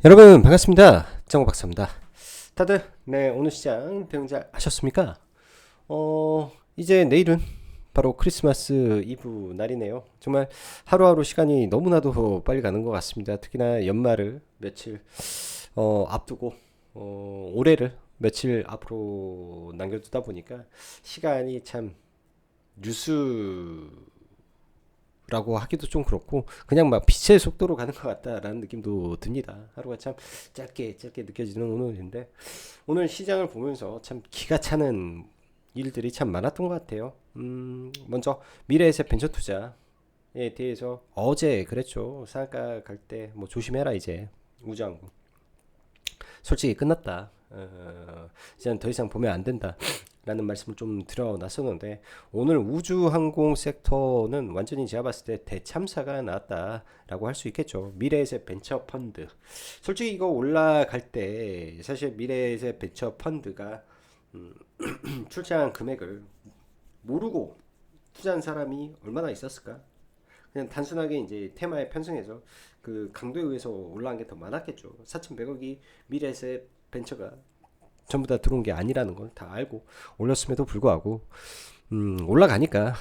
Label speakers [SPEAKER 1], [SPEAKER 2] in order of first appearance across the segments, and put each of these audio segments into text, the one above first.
[SPEAKER 1] 여러분 반갑습니다. 정우 박사입니다. 다들 오늘 시장 대응 잘 하셨습니까? 이제 내일은 바로 크리스마스 이브 날이네요. 정말 하루하루 시간이 너무나도 빨리 가는 것 같습니다. 특히나 연말을 며칠 앞두고 올해를 며칠 앞으로 남겨두다 보니까 시간이 참 뉴스 라고 하기도 좀 그렇고 그냥 막 빛의 속도로 가는 것 같다라는 느낌도 듭니다. 하루가 참 짧게 짧게 느껴지는 오늘인데 오늘 시장을 보면서 참 기가 차는 일들이 참 많았던 것 같아요. 먼저 미래에셋 벤처 투자에 대해서 어제 그랬죠. 상한가 갈 때 뭐 조심해라 이제 우주항공 솔직히 끝났다. 이제는 더 이상 보면 안 된다. 라는 말씀을 좀 드려놨었는데 오늘 우주항공 섹터는 완전히 제가 봤을 때 대참사가 나왔다라고 할 수 있겠죠. 미래에셋 벤처 펀드 솔직히 이거 올라갈 때 사실 미래에셋 벤처 펀드가 출자한 금액을 모르고 투자한 사람이 얼마나 있었을까. 그냥 단순하게 이제 테마에 편승해서 그 강도에 의해서 올라간 게 더 많았겠죠. 4,100억이 미래에셋 벤처가 전부 다 들어온 게 아니라는 걸 다 알고 올렸음에도 불구하고 올라가니까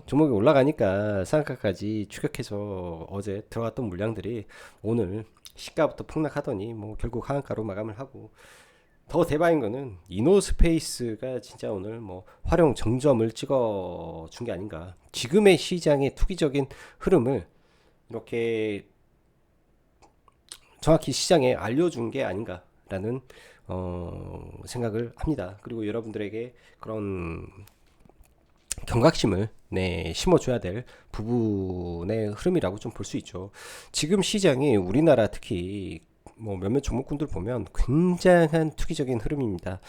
[SPEAKER 1] 종목이 올라가니까 상한가까지 추격해서 어제 들어갔던 물량들이 오늘 시가부터 폭락하더니 뭐 결국 하한가로 마감을 하고 더 대박인 거는 이노스페이스가 진짜 오늘 뭐 활용 정점을 찍어 준 게 아닌가. 지금의 시장의 투기적인 흐름을 이렇게 정확히 시장에 알려준 게 아닌가라는 생각을 합니다. 그리고 여러분들에게 그런 경각심을 심어줘야 될 부분의 흐름이라고 좀 볼 수 있죠. 지금 시장이 우리나라 특히 뭐 몇몇 종목군들 보면 굉장한 투기적인 흐름입니다.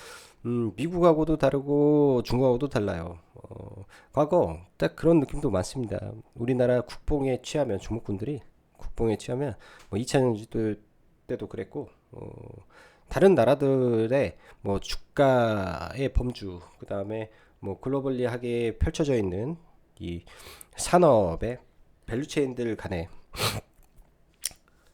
[SPEAKER 1] 미국하고도 다르고 중국하고도 달라요. 과거 딱 그런 느낌도 많습니다. 우리나라 국뽕에 취하면 종목군들이 국뽕에 취하면 뭐 2차전지 때도 그랬고 다른 나라들의 뭐 주가의 범주 그 다음에 뭐 글로벌리하게 펼쳐져 있는 이 산업의 밸류체인들 간의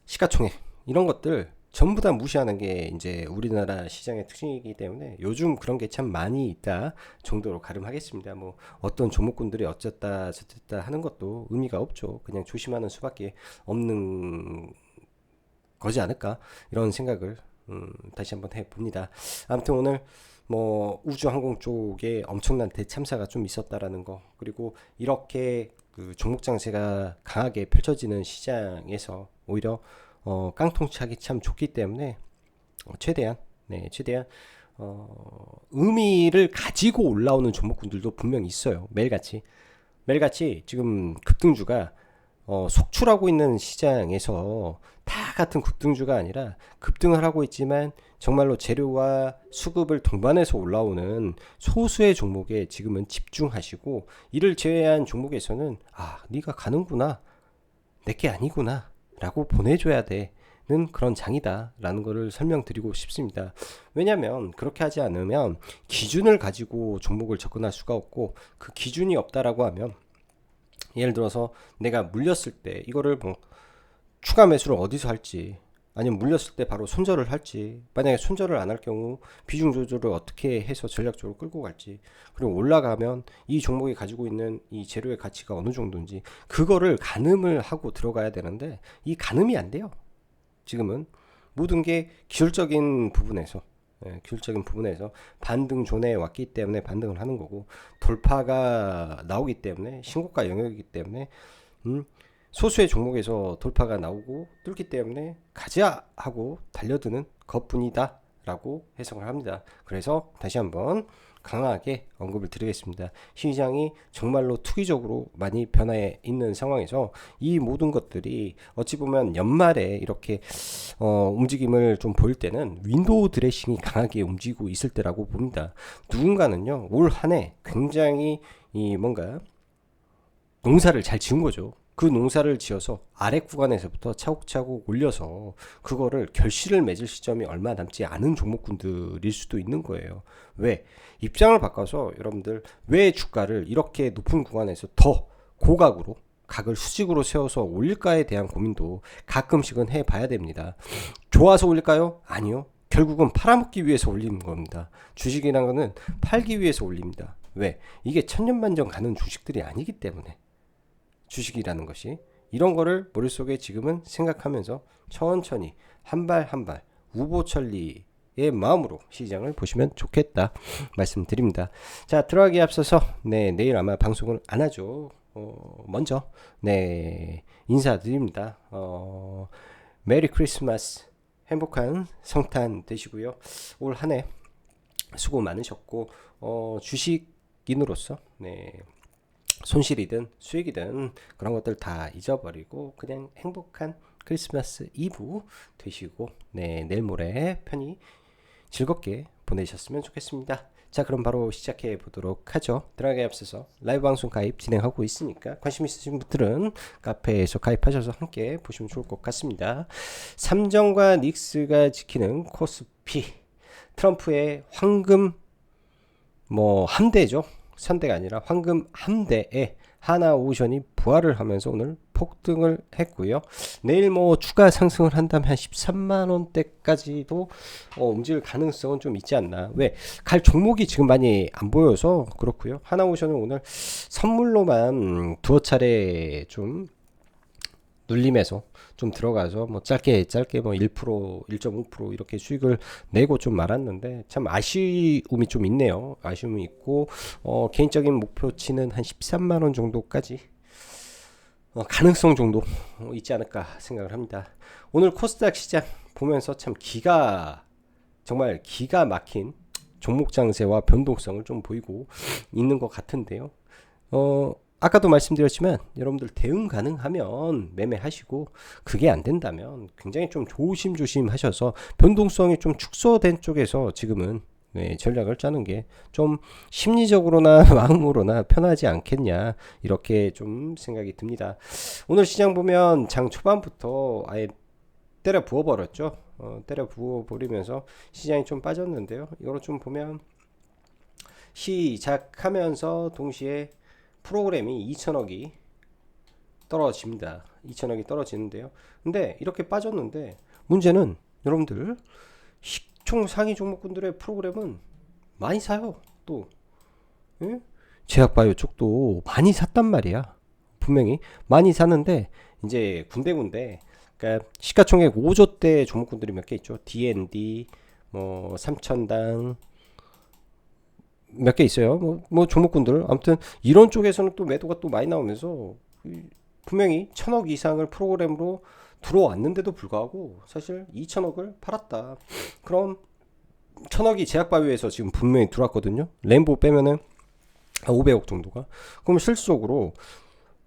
[SPEAKER 1] 시가총액 이런 것들 전부 다 무시하는 게 이제 우리나라 시장의 특징이기 때문에 요즘 그런 게 참 많이 있다 정도로 가름하겠습니다. 뭐 어떤 종목군들이 어쨌다 저쨌다 하는 것도 의미가 없죠. 그냥 조심하는 수밖에 없는 거지 않을까 이런 생각을 다시 한번 해봅니다. 아무튼 오늘 뭐 우주항공 쪽에 엄청난 대참사가 좀 있었다라는 거 그리고 이렇게 그 종목 장세가 강하게 펼쳐지는 시장에서 오히려 깡통차기 참 좋기 때문에 최대한 의미를 가지고 올라오는 종목군들도 분명히 있어요. 매일같이 지금 급등주가 속출하고 있는 시장에서 다 같은 급등주가 아니라 급등을 하고 있지만 정말로 재료와 수급을 동반해서 올라오는 소수의 종목에 지금은 집중하시고 이를 제외한 종목에서는 네가 가는구나 내게 아니구나 라고 보내줘야 되는 그런 장이다 라는 것을 설명드리고 싶습니다. 왜냐하면 그렇게 하지 않으면 기준을 가지고 종목을 접근할 수가 없고 그 기준이 없다라고 하면 예를 들어서 내가 물렸을 때 이거를 뭐 추가 매수를 어디서 할지 아니면 물렸을 때 바로 손절을 할지 만약에 손절을 안 할 경우 비중 조절을 어떻게 해서 전략적으로 끌고 갈지 그리고 올라가면 이 종목이 가지고 있는 이 재료의 가치가 어느 정도인지 그거를 가늠을 하고 들어가야 되는데 이 가늠이 안 돼요. 지금은 모든 게 기술적인 부분에서 반등 존에 왔기 때문에 반등을 하는 거고 돌파가 나오기 때문에 신고가 영역이기 때문에 소수의 종목에서 돌파가 나오고 뚫기 때문에 가자 하고 달려드는 것뿐이다 라고 해석을 합니다. 그래서 다시 한번 강하게 언급을 드리겠습니다. 시장이 정말로 투기적으로 많이 변화해 있는 상황에서 이 모든 것들이 어찌 보면 연말에 이렇게 움직임을 좀 보일 때는 윈도우 드레싱이 강하게 움직이고 있을 때라고 봅니다. 누군가는요 올 한 해 굉장히 이 뭔가 농사를 잘 지은 거죠. 그 농사를 지어서 아래 구간에서부터 차곡차곡 올려서 그거를 결실을 맺을 시점이 얼마 남지 않은 종목군들일 수도 있는 거예요. 왜? 입장을 바꿔서 여러분들 왜 주가를 이렇게 높은 구간에서 더 고각으로 각을 수직으로 세워서 올릴까에 대한 고민도 가끔씩은 해봐야 됩니다. 좋아서 올릴까요? 아니요. 결국은 팔아먹기 위해서 올리는 겁니다. 주식이라는 거는 팔기 위해서 올립니다. 왜? 이게 천년만년 가는 주식들이 아니기 때문에. 주식이라는 것이 이런 거를 머릿속에 지금은 생각하면서 천천히 한 발 한 발 우보천리의 마음으로 시장을 보시면 좋겠다 말씀드립니다. 자, 들어가기에 앞서서 내일 아마 방송을 안 하죠. 먼저 인사드립니다. 메리 크리스마스, 행복한 성탄 되시고요. 올 한 해 수고 많으셨고 주식인으로서 손실이든 수익이든 그런 것들 다 잊어버리고 그냥 행복한 크리스마스 이브 되시고 내일 모레 편히 즐겁게 보내셨으면 좋겠습니다. 자, 그럼 바로 시작해 보도록 하죠. 들어가기에 앞서서 라이브 방송 가입 진행하고 있으니까 관심 있으신 분들은 카페에서 가입하셔서 함께 보시면 좋을 것 같습니다. 삼정과 닉스가 지키는 코스피, 트럼프의 황금 함대죠. 선대가 아니라 황금 함대에 하나오션이 부활을 하면서 오늘 폭등을 했고요. 내일 추가 상승을 한다면 한 13만원대까지도 움직일 가능성은 좀 있지 않나. 왜? 갈 종목이 지금 많이 안 보여서 그렇고요. 하나오션은 오늘 선물로만 두어 차례 좀 눌림에서 좀 들어가서 짧게 1%, 1.5% 이렇게 수익을 내고 좀 말았는데 참 아쉬움이 좀 있네요. 아쉬움이 있고 개인적인 목표치는 한 13만 원 정도까지 가능성 정도 있지 않을까 생각을 합니다. 오늘 코스닥 시장 보면서 참 정말 기가 막힌 종목 장세와 변동성을 좀 보이고 있는 것 같은데요. 아까도 말씀드렸지만 여러분들 대응 가능하면 매매하시고 그게 안 된다면 굉장히 좀 조심조심 하셔서 변동성이 좀 축소된 쪽에서 지금은 전략을 짜는 게 좀 심리적으로나 마음으로나 편하지 않겠냐 이렇게 좀 생각이 듭니다. 오늘 시장 보면 장 초반부터 아예 때려 부어버렸죠. 때려 부어버리면서 시장이 좀 빠졌는데요. 이걸 좀 보면 시작하면서 동시에 프로그램이 2천억이 떨어집니다. 2천억이 떨어지는데요. 근데 이렇게 빠졌는데 문제는 여러분들 시총 상위 종목군들의 프로그램은 많이 사요. 또 제약바이오 쪽도 많이 샀단 말이야. 분명히 많이 샀는데 이제 군데군데 그러니까 시가총액 5조대 종목군들이 몇 개 있죠. D&D 3천당 몇 개 있어요. 종목군들 아무튼 이런 쪽에서는 또 매도가 또 많이 나오면서 분명히 1,000억 이상을 프로그램으로 들어왔는데도 불구하고 사실 2천억을 팔았다. 그럼 1,000억이 제약바이오에서 지금 분명히 들어왔거든요. 램보 빼면은 500억 정도가. 그럼 실질적으로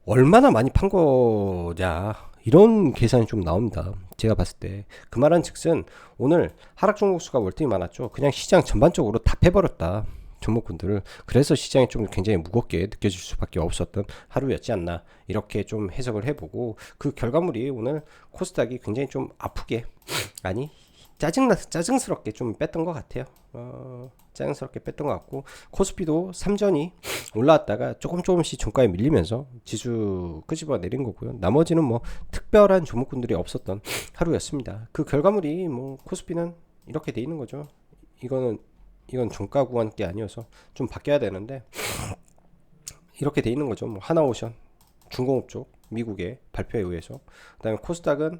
[SPEAKER 1] 얼마나 많이 판 거냐 이런 계산이 좀 나옵니다. 제가 봤을 때 그 말은 즉슨 오늘 하락 종목 수가 월등히 많았죠. 그냥 시장 전반적으로 다 패버렸다. 종목군들을. 그래서 시장이 좀 굉장히 무겁게 느껴질 수밖에 없었던 하루였지 않나 이렇게 좀 해석을 해보고 그 결과물이 오늘 코스닥이 굉장히 좀 아프게 짜증스럽게 좀 뺐던 것 같아요. 짜증스럽게 뺐던 것 같고 코스피도 3전이 올라왔다가 조금씩 종가에 밀리면서 지수 끄집어 내린 거고요. 나머지는 특별한 종목군들이 없었던 하루였습니다. 그 결과물이 코스피는 이렇게 돼 있는 거죠. 이건 종가 구간 게 아니어서 좀 바뀌어야 되는데 이렇게 돼 있는 거죠. 하나오션 중공업 쪽 미국의 발표에 의해서 그 다음에 코스닥은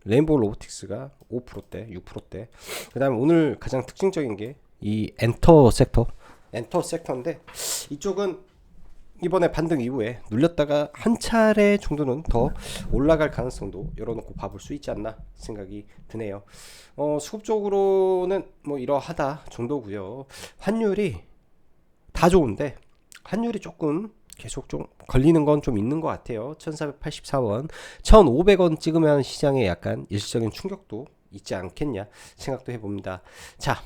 [SPEAKER 1] 레인보우 로보틱스가 5%대 6%대 그 다음에 오늘 가장 특징적인 게 이 엔터 섹터인데 이쪽은 이번에 반등 이후에 눌렸다가 한 차례 정도는 더 올라갈 가능성도 열어놓고 봐볼 수 있지 않나 생각이 드네요. 수급적으로는 이러하다 정도고요. 환율이 다 좋은데 환율이 조금 계속 좀 걸리는 건 좀 있는 것 같아요. 1484원 1500원 찍으면 시장에 약간 일시적인 충격도 있지 않겠냐 생각도 해봅니다. 자,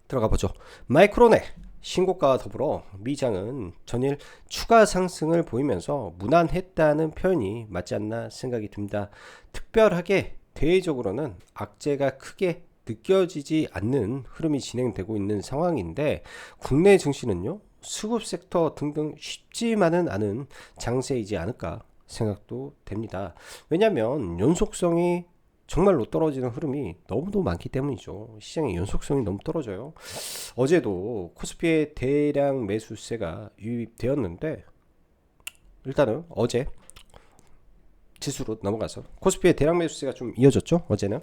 [SPEAKER 1] 들어가 보죠. 마이크론의 신고가와 더불어 미장은 전일 추가 상승을 보이면서 무난했다는 표현이 맞지 않나 생각이 듭니다. 특별하게 대외적으로는 악재가 크게 느껴지지 않는 흐름이 진행되고 있는 상황인데 국내 증시는요 수급 섹터 등등 쉽지만은 않은 장세이지 않을까 생각도 됩니다. 왜냐하면 연속성이 정말로 떨어지는 흐름이 너무도 많기 때문이죠. 시장의 연속성이 너무 떨어져요. 어제도 코스피의 대량 매수세가 유입되었는데, 일단은 어제 지수로 넘어가서 코스피의 대량 매수세가 좀 이어졌죠, 어제는.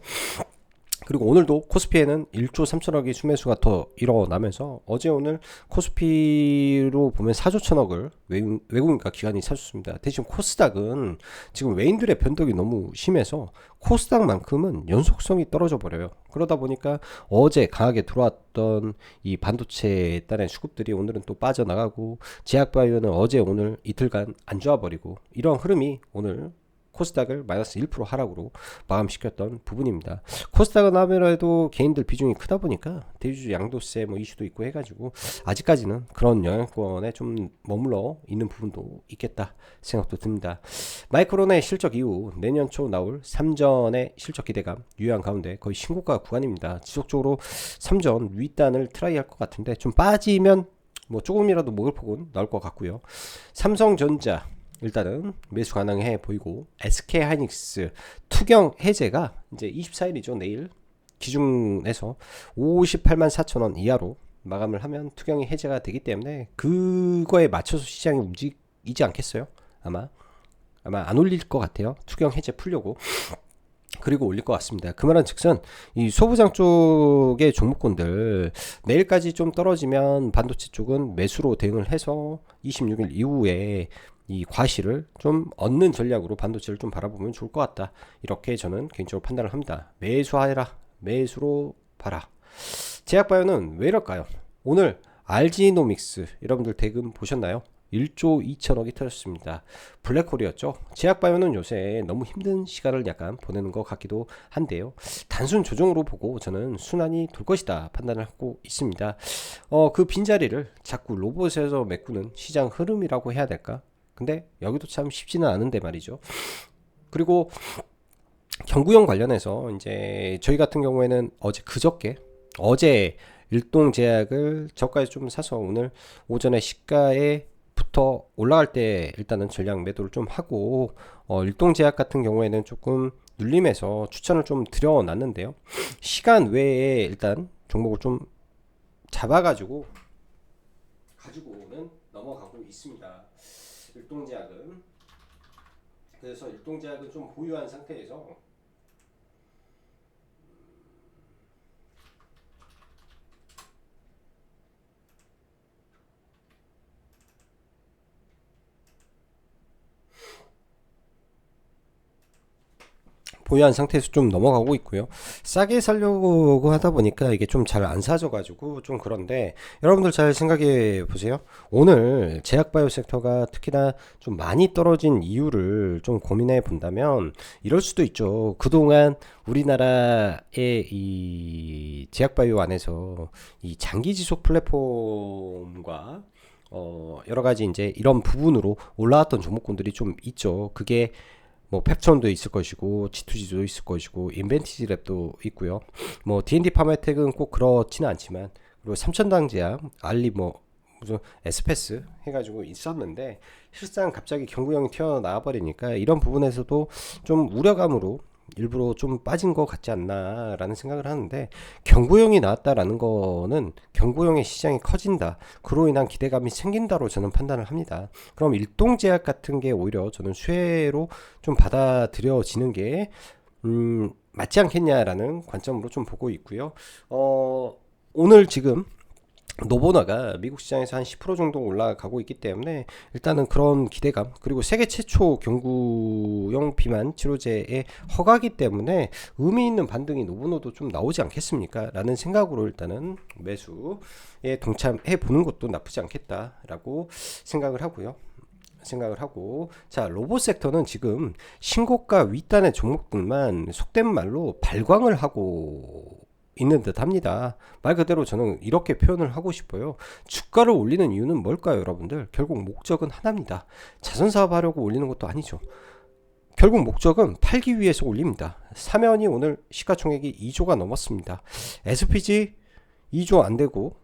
[SPEAKER 1] 그리고 오늘도 코스피에는 1조 3천억의 수매수가 더 일어나면서 어제 오늘 코스피로 보면 4조 천억을 외국인과 기관이 사줬습니다. 대신 코스닥은 지금 외인들의 변동이 너무 심해서 코스닥만큼은 연속성이 떨어져 버려요. 그러다 보니까 어제 강하게 들어왔던 이 반도체에 따른 수급들이 오늘은 또 빠져나가고, 제약바이오는 어제 오늘 이틀간 안 좋아버리고, 이런 흐름이 오늘 코스닥을 마이너스 1% 하락으로 마감시켰던 부분입니다. 코스닥은 아무래도 개인들 비중이 크다 보니까 대주주 양도세 뭐 이슈도 있고 해가지고 아직까지는 그런 영향권에 좀 머물러 있는 부분도 있겠다 생각도 듭니다. 마이크론의 실적 이후 내년 초 나올 3전의 실적 기대감 유효한 가운데 거의 신고가 구간입니다. 지속적으로 3전 윗단을 트라이할 것 같은데, 좀 빠지면 뭐 조금이라도 먹을 폭은 나올 것 같고요. 삼성전자 일단은 매수 가능해 보이고, SK하이닉스 투경 해제가 이제 24일이죠. 내일 기준에서 58만 4천원 이하로 마감을 하면 투경이 해제가 되기 때문에 그거에 맞춰서 시장이 움직이지 않겠어요? 아마 안 올릴 것 같아요. 투경 해제 풀려고. 그리고 올릴 것 같습니다. 그 말은 즉슨 이 소부장 쪽의 종목군들 내일까지 좀 떨어지면 반도체 쪽은 매수로 대응을 해서 26일 이후에 이 과실을 좀 얻는 전략으로 반도체를 좀 바라보면 좋을 것 같다. 이렇게 저는 개인적으로 판단을 합니다. 매수하라, 매수로 봐라. 제약바이오는 왜 이럴까요? 오늘 RG노믹스 여러분들 대금 보셨나요? 1조 2천억이 터졌습니다. 블랙홀이었죠. 제약바이오는 요새 너무 힘든 시간을 약간 보내는 것 같기도 한데요. 단순 조정으로 보고 저는 순환이 돌 것이다 판단을 하고 있습니다. 그 빈자리를 자꾸 로봇에서 메꾸는 시장 흐름이라고 해야 될까? 근데 여기도 참 쉽지는 않은데 말이죠. 그리고 경구용 관련해서 이제 저희 같은 경우에는 어제 일동제약을 저가에 좀 사서 오늘 오전에 시가에 부터 올라갈 때 일단은 전량 매도를 좀 하고, 일동제약 같은 경우에는 조금 눌림해서 추천을 좀 드려놨는데요. 시간 외에 일단 종목을 좀 잡아가지고 가지고는 넘어가고 있습니다. 일동제약은 좀 보유한 상태에서 좀 넘어가고 있고요. 싸게 살려고 하다 보니까 이게 좀 잘 안 사져가지고 좀 그런데, 여러분들 잘 생각해 보세요. 오늘 제약바이오 섹터가 특히나 좀 많이 떨어진 이유를 좀 고민해 본다면 이럴 수도 있죠. 그동안 우리나라의 이 제약바이오 안에서 이 장기 지속 플랫폼과 여러 가지 이제 이런 부분으로 올라왔던 종목군들이 좀 있죠. 그게 뭐 펩천도 있을 것이고, G2G도 있을 것이고, 인벤티지랩도 있고요. 뭐 D&D 파메텍은 꼭 그렇지는 않지만, 그리고 삼천당제약, 알리 뭐 무슨 에스페스 해가지고 있었는데, 실상 갑자기 경구형이 튀어나와 버리니까 이런 부분에서도 좀 우려감으로 일부러 좀 빠진 것 같지 않나 라는 생각을 하는데, 경구형이 나왔다라는 거는 경구형의 시장이 커진다, 그로 인한 기대감이 생긴다로 저는 판단을 합니다. 그럼 일동제약 같은 게 오히려 저는 수혜로 좀 받아들여지는 게 맞지 않겠냐라는 관점으로 좀 보고 있고요. 오늘 지금 노보나가 미국 시장에서 한 10% 정도 올라가고 있기 때문에 일단은 그런 기대감, 그리고 세계 최초 경구용 비만 치료제의 허가기 때문에 의미 있는 반등이 노보노도 좀 나오지 않겠습니까? 라는 생각으로 일단은 매수에 동참해 보는 것도 나쁘지 않겠다라고 생각을 하고, 자, 로봇 섹터는 지금 신고가 윗단의 종목들만 속된 말로 발광을 하고 있는 듯 합니다. 말 그대로 저는 이렇게 표현을 하고 싶어요. 주가를 올리는 이유는 뭘까요, 여러분들? 결국 목적은 하나입니다. 자선사업 하려고 올리는 것도 아니죠. 결국 목적은 팔기 위해서 올립니다. 사면이 오늘 시가총액이 2조가 넘었습니다. SPG 2조 안 되고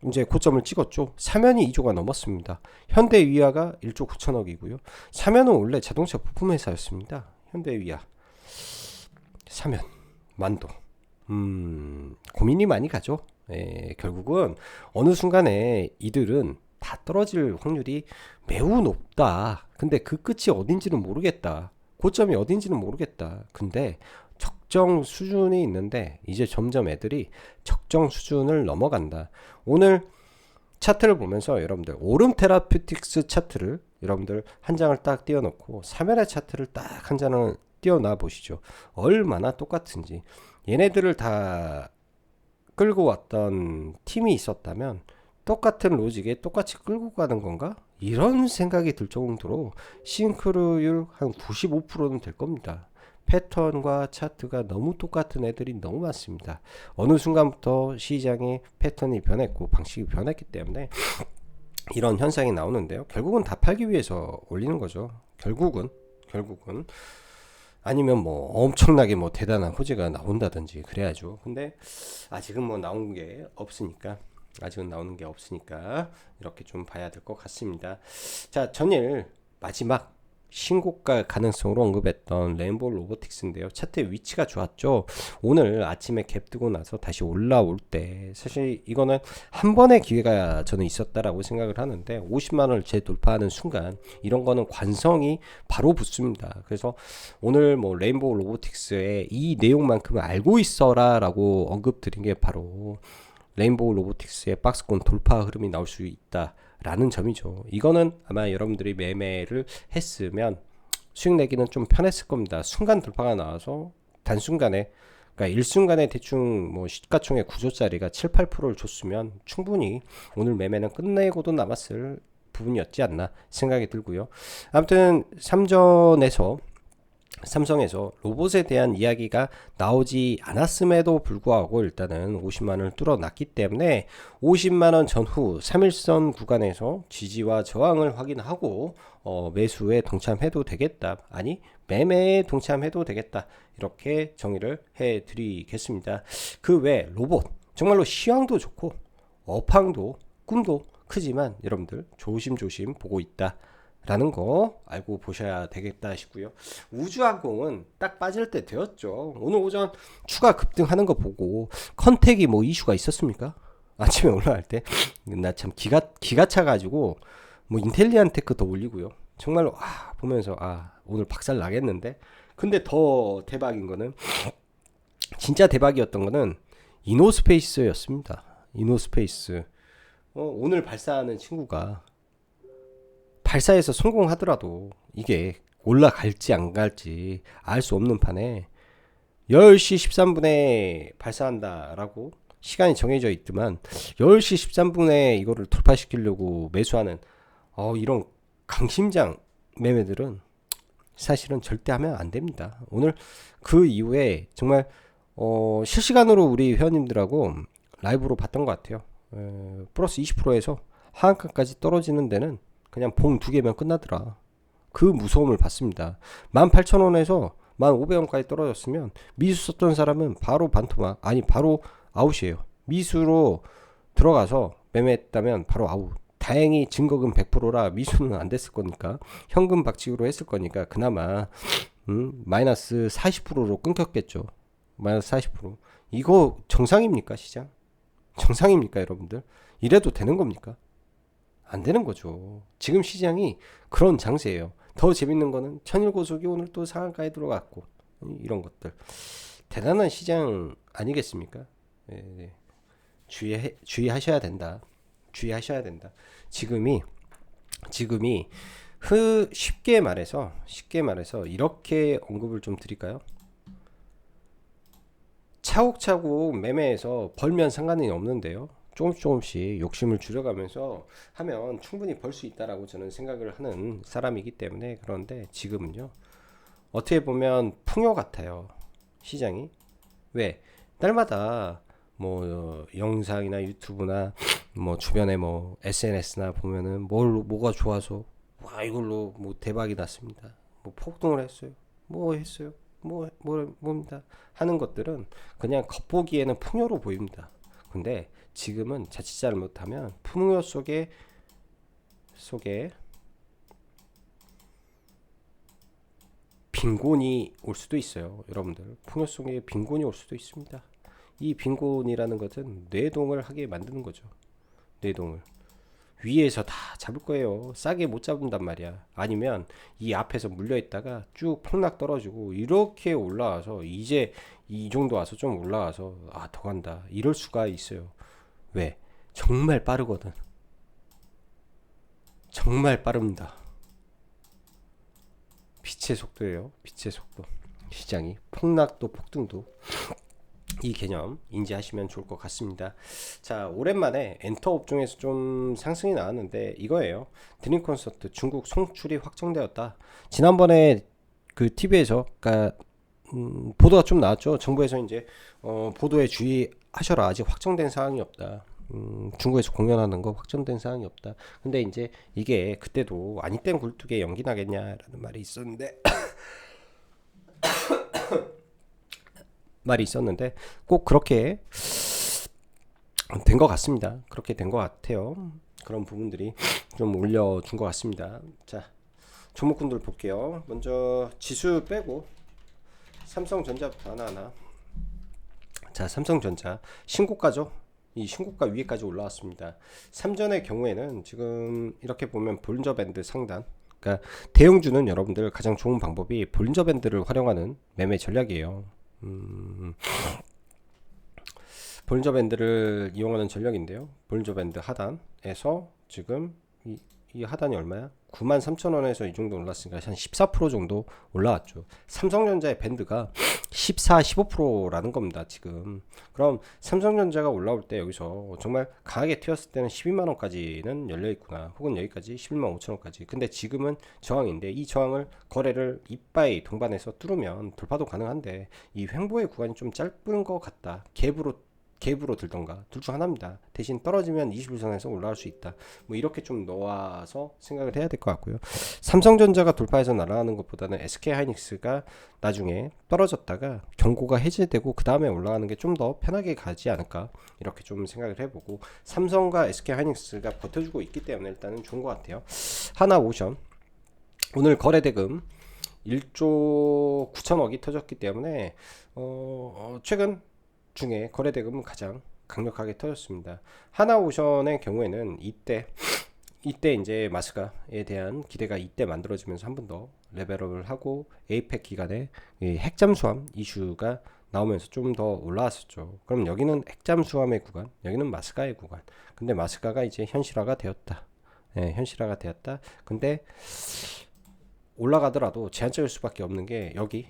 [SPEAKER 1] 이제 고점을 찍었죠. 사면이 2조가 넘었습니다. 현대위아가 1조 9천억이고요. 사면은 원래 자동차 부품 회사였습니다. 현대위아 사면 만도 고민이 많이 가죠. 결국은 어느 순간에 이들은 다 떨어질 확률이 매우 높다. 근데 그 끝이 어딘지는 모르겠다. 고점이 어딘지는 모르겠다. 근데 적정 수준이 있는데 이제 점점 애들이 적정 수준을 넘어간다. 오늘 차트를 보면서 여러분들 오름 테라퓨틱스 차트를 여러분들 한 장을 딱 띄워놓고 사면의 차트를 딱 한 장을 띄워놔 보시죠. 얼마나 똑같은지. 얘네들을 다 끌고 왔던 팀이 있었다면 똑같은 로직에 똑같이 끌고 가는 건가? 이런 생각이 들 정도로 싱크로율 한 95%는 될 겁니다. 패턴과 차트가 너무 똑같은 애들이 너무 많습니다. 어느 순간부터 시장의 패턴이 변했고 방식이 변했기 때문에 이런 현상이 나오는데요. 결국은 다 팔기 위해서 올리는 거죠. 결국은 아니면 뭐 엄청나게 뭐 대단한 호재가 나온다든지 그래야죠. 근데 아직은 뭐 나온 게 없으니까 이렇게 좀 봐야 될 것 같습니다. 자, 전일 마지막 신고가 가능성으로 언급했던 레인보우 로보틱스인데요. 차트의 위치가 좋았죠. 오늘 아침에 갭 뜨고 나서 다시 올라올 때 사실 이거는 한 번의 기회가 저는 있었다라고 생각을 하는데 50만원을 재돌파하는 순간 이런 거는 관성이 바로 붙습니다. 그래서 오늘 뭐 레인보우 로보틱스의 이 내용만큼은 알고 있어라 라고 언급 드린 게 바로 레인보우 로보틱스의 박스권 돌파 흐름이 나올 수 있다 라는 점이죠. 이거는 아마 여러분들이 매매를 했으면 수익 내기는 좀 편했을 겁니다. 순간 돌파가 나와서 단순간에, 그러니까 일순간에 대충 뭐 시가총액 9조짜리가 7, 8%를 줬으면 충분히 오늘 매매는 끝내고도 남았을 부분이었지 않나 생각이 들고요. 아무튼 삼성에서 로봇에 대한 이야기가 나오지 않았음에도 불구하고 일단은 50만원을 뚫어놨기 때문에 50만원 전후 3일선 구간에서 지지와 저항을 확인하고 매수에 동참해도 되겠다. 아니 매매에 동참해도 되겠다. 이렇게 정의를 해드리겠습니다. 그 외 로봇 정말로 시황도 좋고 업황도 꿈도 크지만 여러분들 조심조심 보고 있다 라는 거 알고 보셔야 되겠다 싶고요. 우주항공은 딱 빠질 때 되었죠. 오늘 오전 추가 급등하는 거 보고 컨택이 뭐 이슈가 있었습니까? 아침에 올라갈 때 나 참 기가 차가지고 뭐 인텔리안 테크 더 올리고요. 정말로 보면서 오늘 박살 나겠는데. 근데 더 대박인 거는 진짜 대박이었던 거는 이노스페이스였습니다. 이노스페이스 오늘 발사하는 친구가 발사에서 성공하더라도 이게 올라갈지 안 갈지 알 수 없는 판에 10시 13분에 발사한다라고 시간이 정해져 있지만 10시 13분에 이거를 돌파시키려고 매수하는 이런 강심장 매매들은 사실은 절대 하면 안 됩니다. 오늘 그 이후에 정말 실시간으로 우리 회원님들하고 라이브로 봤던 것 같아요. 플러스 20%에서 하한가까지 떨어지는 데는 그냥 봉 2개면 끝나더라. 그 무서움을 봤습니다. 18,000원에서 1,500원까지 떨어졌으면 미수 썼던 사람은 바로 반토막, 아니 바로 아웃이에요. 미수로 들어가서 매매했다면 바로 아웃. 다행히 증거금 100%라 미수는 안 됐을 거니까 현금 박치기로 했을 거니까 그나마 마이너스 40%로 끊겼겠죠. 마이너스 40%. 이거 정상입니까 시장? 정상입니까 여러분들? 이래도 되는 겁니까? 안 되는 거죠. 지금 시장이 그런 장세예요. 더 재밌는 거는 천일고속이 오늘 또 상한가에 들어갔고 이런 것들 대단한 시장 아니겠습니까? 네. 주의하셔야 된다. 주의하셔야 된다. 지금이 쉽게 말해서 이렇게 언급을 좀 드릴까요? 차곡차곡 매매해서 벌면 상관이 없는데요. 조금씩 욕심을 줄여가면서 하면 충분히 벌 수 있다라고 저는 생각을 하는 사람이기 때문에. 그런데 지금은요 어떻게 보면 풍요 같아요 시장이. 왜? 날마다 뭐 영상이나 유튜브나 뭐 주변에 뭐 SNS나 보면은 뭐가 좋아서 와 이걸로 뭐 대박이 났습니다, 뭐 폭등을 했어요, 뭐 했어요, 뭡니다 하는 것들은 그냥 겉보기에는 풍요로 보입니다. 근데 지금은 자칫 잘못하면 풍요 속에 빈곤이 올 수도 있어요. 여러분들 풍요 속에 빈곤이 올 수도 있습니다. 이 빈곤이라는 것은 뇌동을 하게 만드는 거죠. 뇌동을 위에서 다 잡을 거예요. 싸게 못 잡는단 말이야. 아니면 이 앞에서 물려 있다가 쭉 폭락 떨어지고 이렇게 올라와서 이제 이 정도 와서 좀 올라와서 더 간다 이럴 수가 있어요. 왜? 정말 빠르거든. 정말 빠릅니다. 빛의 속도예요. 빛의 속도. 시장이 폭락도 폭등도 이 개념 인지하시면 좋을 것 같습니다. 자, 오랜만에 엔터 업종에서 좀 상승이 나왔는데 이거예요. 드림 콘서트 중국 송출이 확정되었다. 지난번에 그 TV에서 그러니까 보도가 좀 나왔죠. 정부에서 이제 보도에 주의하셔라. 아직 확정된 사항이 없다. 중국에서 공연하는 거 확정된 사항이 없다. 근데 이제 이게 그때도 아니 땐 굴뚝에 연기 나겠냐라는 말이 있었는데 꼭 그렇게 된 것 같습니다. 그렇게 된 것 같아요. 그런 부분들이 좀 올려준 것 같습니다. 자, 종목군들 볼게요. 먼저 지수 빼고 삼성전자부터 하나하나. 자, 삼성전자 신고가죠. 이 신고가 위에까지 올라왔습니다. 삼전의 경우에는 지금 이렇게 보면 볼린저 밴드 상단, 그러니까 대형주는 여러분들 가장 좋은 방법이 볼린저 밴드를 활용하는 매매 전략이에요. 볼린저 밴드를 이용하는 전략인데요. 볼린저 밴드 하단에서 지금 이 하단이 얼마야? 93,000원에서 이 정도 올랐으니까 한 14% 정도 올라왔죠. 삼성전자의 밴드가 14, 15%라는 겁니다. 지금. 그럼 삼성전자가 올라올 때 여기서 정말 강하게 튀었을 때는 12만원까지는 열려있구나. 혹은 여기까지 11만 5천원까지. 근데 지금은 저항인데 이 저항을 거래를 이빠이 동반해서 뚫으면 돌파도 가능한데 이 횡보의 구간이 좀 짧은 것 같다. 갭으로 들던가 둘 중 하나입니다. 대신 떨어지면 21선에서 올라갈 수 있다. 뭐 이렇게 좀 놓아서 생각을 해야 될 것 같고요. 삼성전자가 돌파해서 날아가는 것보다는 SK하이닉스가 나중에 떨어졌다가 경고가 해제되고 그 다음에 올라가는 게 좀 더 편하게 가지 않을까 이렇게 좀 생각을 해보고 삼성과 SK하이닉스가 버텨주고 있기 때문에 일단은 좋은 것 같아요. 하나오션 오늘 거래대금 1조 9천억이 터졌기 때문에 최근 중에 거래대금은 가장 강력하게 터졌습니다. 하나오션의 경우에는 이때 이제 마스가에 대한 기대가 이때 만들어지면서 한 번 더 레벨업을 하고 에이펙 기간에 핵잠수함 이슈가 나오면서 좀 더 올라왔었죠. 그럼 여기는 핵잠수함의 구간, 여기는 마스가의 구간. 근데 마스가가 이제 현실화가 되었다. 현실화가 되었다. 근데 올라가더라도 제한적일 수밖에 없는 게 여기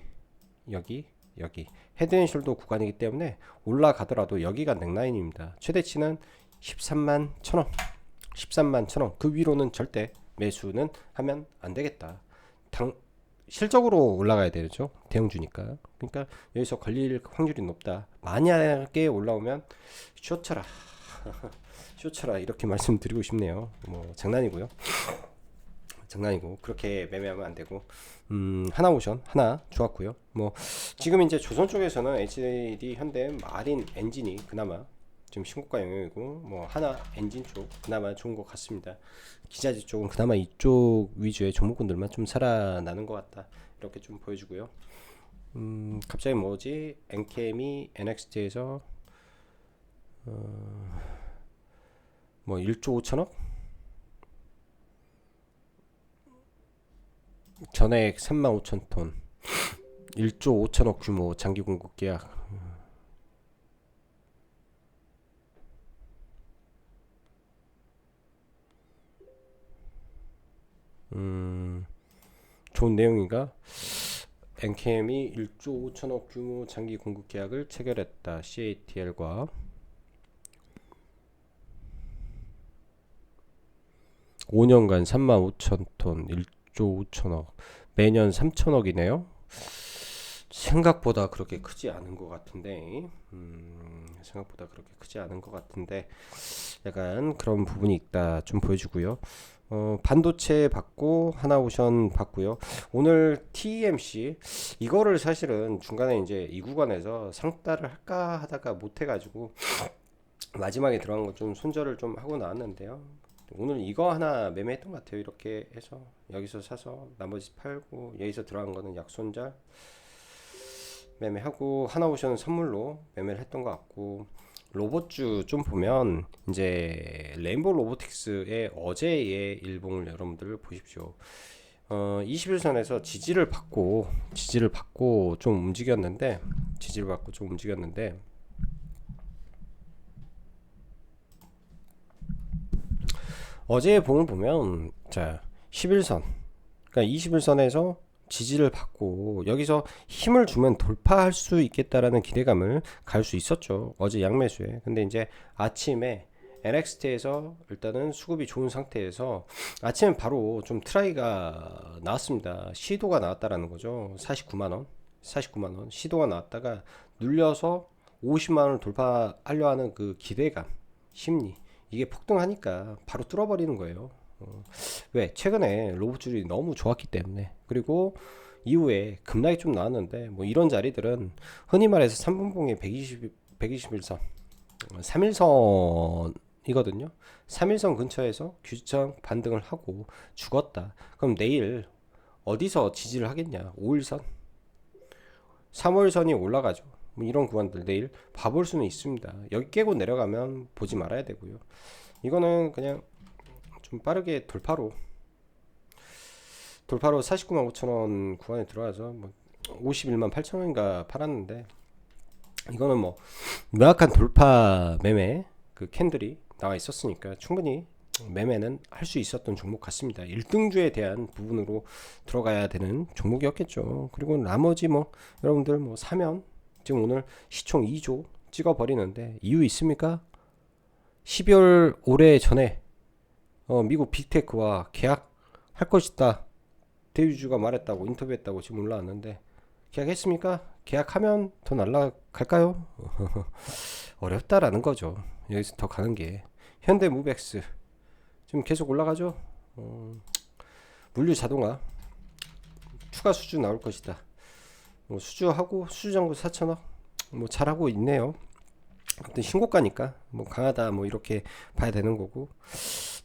[SPEAKER 1] 헤드앤숄더 구간이기 때문에 올라가더라도 여기가 넥라인입니다. 최대치는 13만 1천원 13만 1천원 그 위로는 절대 매수는 하면 안 되겠다. 실적으로 올라가야 되죠. 대형주니까. 그러니까 여기서 걸릴 확률이 높다. 만약에 올라오면 쇼쳐라 쇼쳐라 이렇게 말씀드리고 싶네요. 뭐 장난이고요. 장난이고 그렇게 매매하면 안 되고 하나오션 하나 좋았고요. 뭐 지금 이제 조선 쪽에서는 HD 현대 마린 엔진이 그나마 지금 신고가 영역이고 뭐 하나 엔진 쪽 그나마 좋은 것 같습니다. 기자재 쪽은 그나마 이쪽 위주의 종목군들만 좀 살아나는 것 같다 이렇게 좀 보여주고요. 갑자기 뭐지 NKM이 NXT에서 뭐 1조 5천억 전액 35,000톤 1조 5천억 규모 장기 공급 계약. 좋은 내용인가? NKM이 1조 5천억 규모 장기 공급 계약을 체결했다. CATL과 5년간 35,000톤 1조 5천억 매년 3천억이네요. 생각보다 그렇게 크지 않은 것 같은데 생각보다 그렇게 크지 않은 것 같은데 약간 그런 부분이 있다 좀 보여주고요. 반도체 받고 하나오션 받고요. 오늘 TMC 이거를 사실은 중간에 이제 이 구간에서 상따를 할까 하다가 못 해가지고 마지막에 들어간 거 좀 손절을 좀 하고 나왔는데요. 오늘 이거 하나 매매했던 것 같아요. 이렇게 해서 여기서 사서 나머지 팔고 여기서 들어간 거는 약손절 매매하고 하나오션은 선물로 매매를 했던 것 같고, 로봇주 좀 보면 이제 레인보우 로보틱스의 어제의 일봉을 여러분들 보십시오. 21선에서 지지를 받고 좀 움직였는데 어제의 봉을 보면 자 11선, 그러니까 21선에서 지지를 받고 여기서 힘을 주면 돌파할 수 있겠다라는 기대감을 갈 수 있었죠, 어제 양매수에. 근데 이제 아침에 NXT에서 일단은 수급이 좋은 상태에서 아침에 바로 좀 트라이가 나왔습니다. 시도가 나왔다라는 거죠. 49만원 시도가 나왔다가 눌려서 50만원을 돌파하려 하는 그 기대감, 심리, 이게 폭등하니까 바로 뚫어버리는 거예요. 왜? 최근에 로봇줄이 너무 좋았기 때문에. 그리고 이후에 급락이 좀 나왔는데 뭐 이런 자리들은 흔히 말해서 3분봉의 121선 3일선이거든요. 3일선 근처에서 규정 반등을 하고 죽었다. 그럼 내일 어디서 지지를 하겠냐? 5일선, 3월선이 올라가죠. 뭐 이런 구간들 내일 봐볼 수는 있습니다. 여기 깨고 내려가면 보지 말아야 되고요. 이거는 그냥 좀 빠르게 돌파로 49만 5천원 구간에 들어가서 뭐 51만 8천원인가 팔았는데, 이거는 뭐 명확한 돌파 매매 그 캔들이 나와 있었으니까 충분히 매매는 할 수 있었던 종목 같습니다. 1등주에 대한 부분으로 들어가야 되는 종목이었겠죠. 그리고 나머지 뭐 여러분들 뭐 사면 지금 오늘 시총 2조 찍어 버리는데 이유 있습니까? 12월 올해 전에 미국 빅테크와 계약할 것이다, 대주주가 말했다고, 인터뷰했다고 지금 올라왔는데 계약했습니까? 계약하면 더 날라갈까요? 어렵다라는 거죠. 여기서 더 가는 게 현대무백스 지금 계속 올라가죠. 물류 자동화 추가 수주 나올 것이다. 뭐 수주하고 수주정보 4천억 뭐 잘하고 있네요. 아무튼 신고가니까 뭐 강하다 뭐 이렇게 봐야 되는 거고,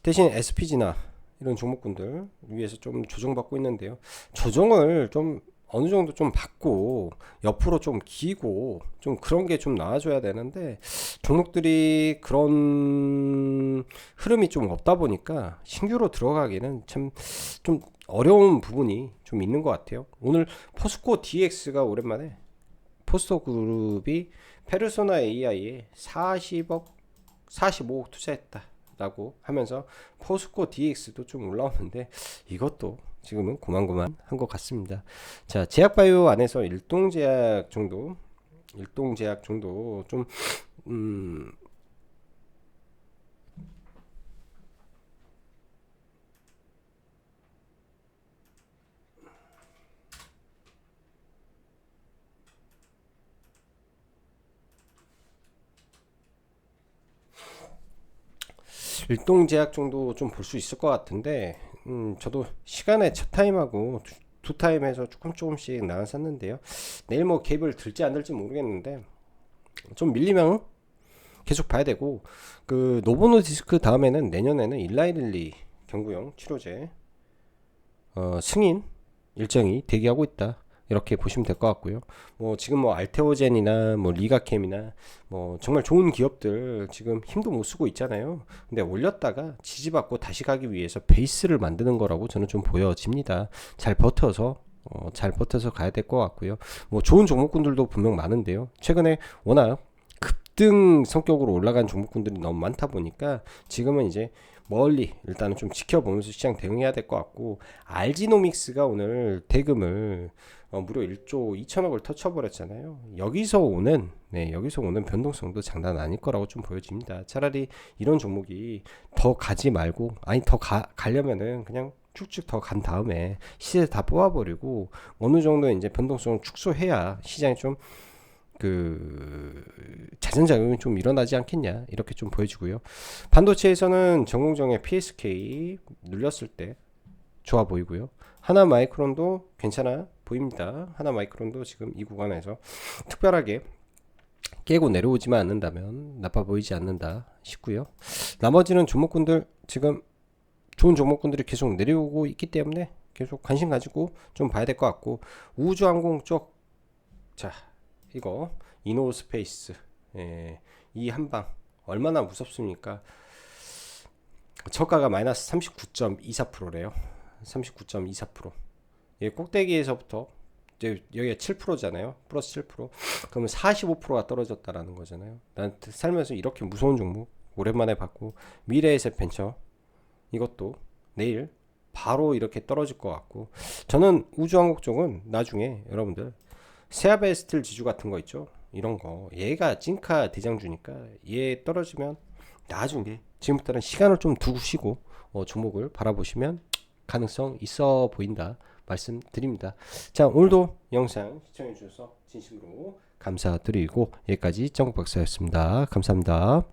[SPEAKER 1] 대신 SPG나 이런 종목군들 위에서 좀 조정받고 있는데요. 조정을 좀 어느 정도 좀 받고 옆으로 좀 기고 좀 그런 게 좀 나와줘야 되는데 종목들이 그런 흐름이 좀 없다 보니까 신규로 들어가기는 참 좀 어려운 부분이 좀 있는 것 같아요. 오늘 포스코 DX가 오랜만에 포스코 그룹이 페르소나 AI에 40억 45억 투자했다 라고 하면서 포스코 DX도 좀 올라오는데 이것도 지금은 고만고만 한 것 같습니다. 자, 제약바이오 안에서 일동제약 정도 좀 일동제약 정도 좀 볼 수 있을 것 같은데, 저도 시간에 첫 타임하고 두 타임에서 조금씩 나눴었는데요. 내일 뭐 갭을 들지 안 들지 모르겠는데 좀 밀리면 계속 봐야 되고, 그 노보노디스크 다음에는 내년에는 일라이릴리 경구용 치료제 승인 일정이 대기하고 있다, 이렇게 보시면 될 것 같고요. 뭐 지금 뭐 알테오젠이나 뭐 리가캠이나 뭐 정말 좋은 기업들 지금 힘도 못 쓰고 있잖아요. 근데 올렸다가 지지받고 다시 가기 위해서 베이스를 만드는 거라고 저는 좀 보여집니다. 잘 버텨서 가야 될 것 같고요. 뭐 좋은 종목군들도 분명 많은데요. 최근에 워낙 급등 성격으로 올라간 종목군들이 너무 많다 보니까 지금은 이제 멀리 일단은 좀 지켜보면서 시장 대응해야 될 것 같고, 알지노믹스가 오늘 대금을 무려 1조 2천억을 터쳐버렸잖아요. 여기서 오는 변동성도 장난 아닐 거라고 좀 보여집니다. 차라리 이런 종목이 더 가지 말고, 아니 더 가려면은 그냥 쭉쭉 더 간 다음에 시세 다 뽑아버리고 어느 정도 이제 변동성을 축소해야 시장이 좀 자전작용이 좀 일어나지 않겠냐, 이렇게 좀 보여지고요. 반도체에서는 전공정의 PSK 눌렸을 때 좋아 보이고요. 하나마이크론도 괜찮아 보입니다. 하나마이크론도 지금 이 구간에서 특별하게 깨고 내려오지만 않는다면 나빠 보이지 않는다 싶고요. 나머지는 종목군들 지금 좋은 종목군들이 계속 내려오고 있기 때문에 계속 관심 가지고 좀 봐야 될 것 같고, 우주항공 쪽, 자 이거 이노스페이스, 이 한방 얼마나 무섭습니까? 저가가 마이너스 39.24%래요. 39.24%. 예, 꼭대기에서부터 이제 여기가 7%잖아요. 플러스 7%. 그러면 45%가 떨어졌다라는 거잖아요. 난 살면서 이렇게 무서운 종목 오랜만에 봤고, 미래에셋 벤처 이것도 내일 바로 이렇게 떨어질 것 같고, 저는 우주항공 쪽은 나중에 여러분들 세아베스틸 지주 같은 거 있죠. 이런 거 얘가 찐카 대장주니까 얘 떨어지면 나중에, 지금부터는 시간을 좀 두시고 종목을 바라보시면 가능성 있어 보인다 말씀드립니다. 자, 오늘도 영상 시청해 주셔서 진심으로 감사드리고, 여기까지 정박사였습니다. 감사합니다.